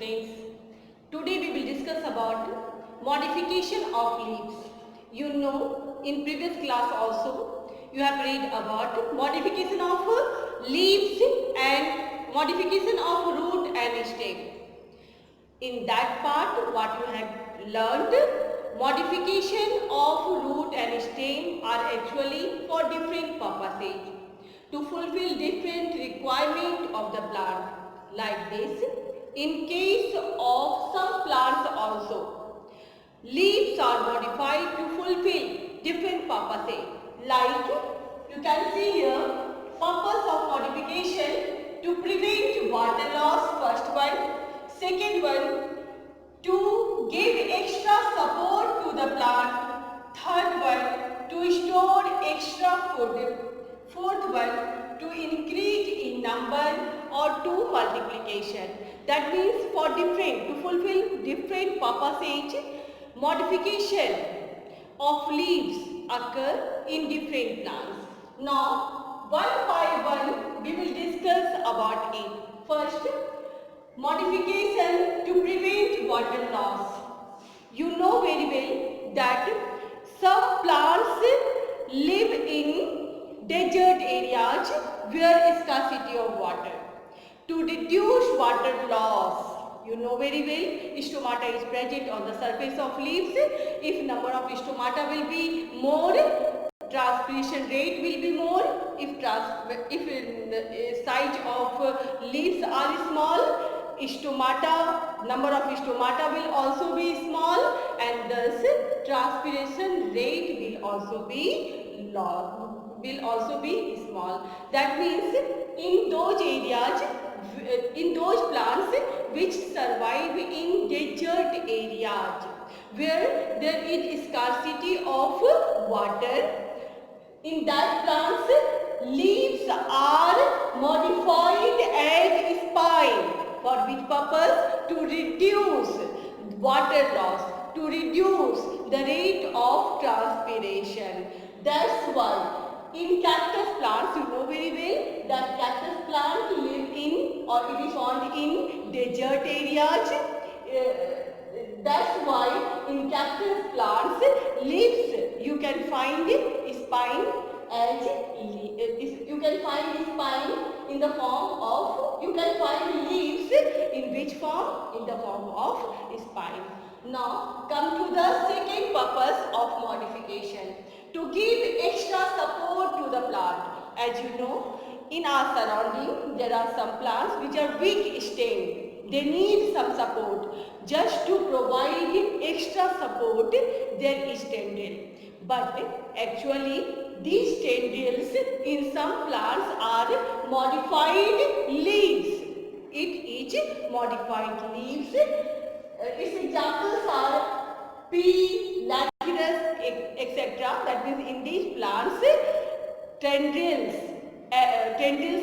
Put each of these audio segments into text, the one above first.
students. Today we will discuss about modification of leaves. You know, in previous class also you have read about modification of leaves and modification of root and stem. In that part what you have learned, modification of root and stem are actually for different purposes to fulfill different requirement of the plant. Like this, in case of some plants also, leaves are modified to fulfill different purposes. Like you can see here, purpose of modification to prevent water loss, first one. Second one, to give extra support to the plant. Third one, to store extra food. Fourth one, to increase in number or to multiplication. That means for different, to fulfill different purposes, modification of leaves occur in different plants. Now, one by one, we will discuss about it. First, modification to prevent water loss. You know very well that some plants live in desert areas where scarcity of water. To reduce water loss, you know very well, stomata is present on the surface of leaves. If number of stomata will be more, transpiration rate will be more. If size of leaves are small, number of stomata will also be small, and thus transpiration rate will also be small. That means in those areas, in those plants which survive in desert areas where there is scarcity of water, in that plants leaves are modified as spine. For which purpose? To reduce water loss, to reduce the rate of transpiration. That's why in cactus plants, you know very well that cactus plant live in, or it is found in desert areas. That's why in cactus plants leaves you can find spine as you can find spine in the form of, you can find leaves in which form? In the form of spine. Now come to the second purpose of modification, to give extra support to the plant. As you know, in our surrounding there are some plants which are weak stem. They need some support. Just to provide extra support, there is tendril. But actually these tendrils in some plants are modified leaves. It is modified leaves. Its examples are pea, lathyrus, etc. That means in these plants tendrils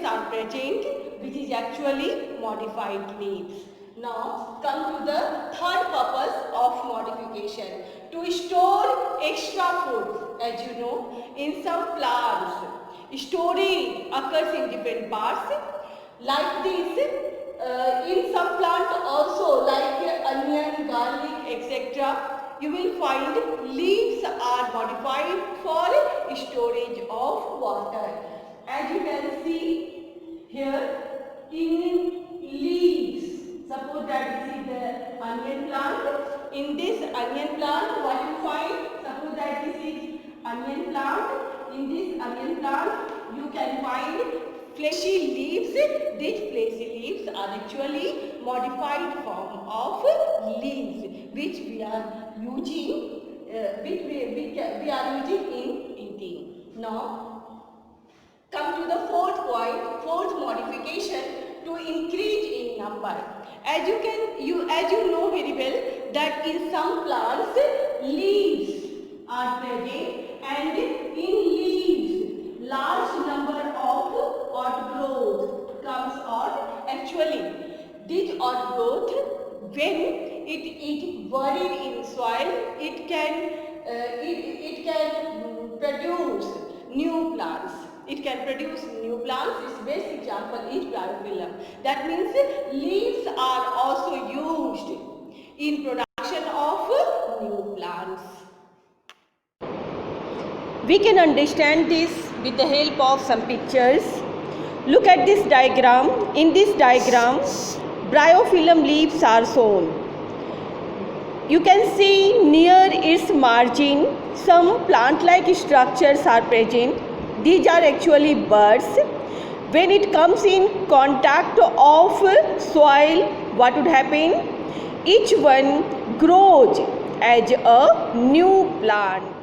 are present, which is actually modified leaves. Now come to the third purpose of modification, to store extra food. As you know, in some plants storage occurs in different parts. Like this, in some plants also, like onion, garlic, etc., you will find leaves are modified for storage of water. As you can see here, in leaves, suppose that this is the onion plant. In this onion plant, what you find? Suppose that this is onion plant. In this onion plant, you can find fleshy leaves. These fleshy leaves are actually modified form of leaves which we are using, we are using in eating. Now come to the fourth point, fourth modification, to increase in number. As you know very well that in some plants leaves are present, and in leaves large number of outgrowth comes out. Actually this outgrowth, when it is buried in soil, it can produce new plants. it can produce new plants. Its best example is bryophyllum. That means leaves are also used in production of new plants. We can understand this with the help of some pictures. Look at this diagram. In this diagram, bryophyllum leaves are shown. You can see near its margin some plant-like structures are present. These are actually buds. When it comes in contact of soil, what would happen? Each one grows as a new plant.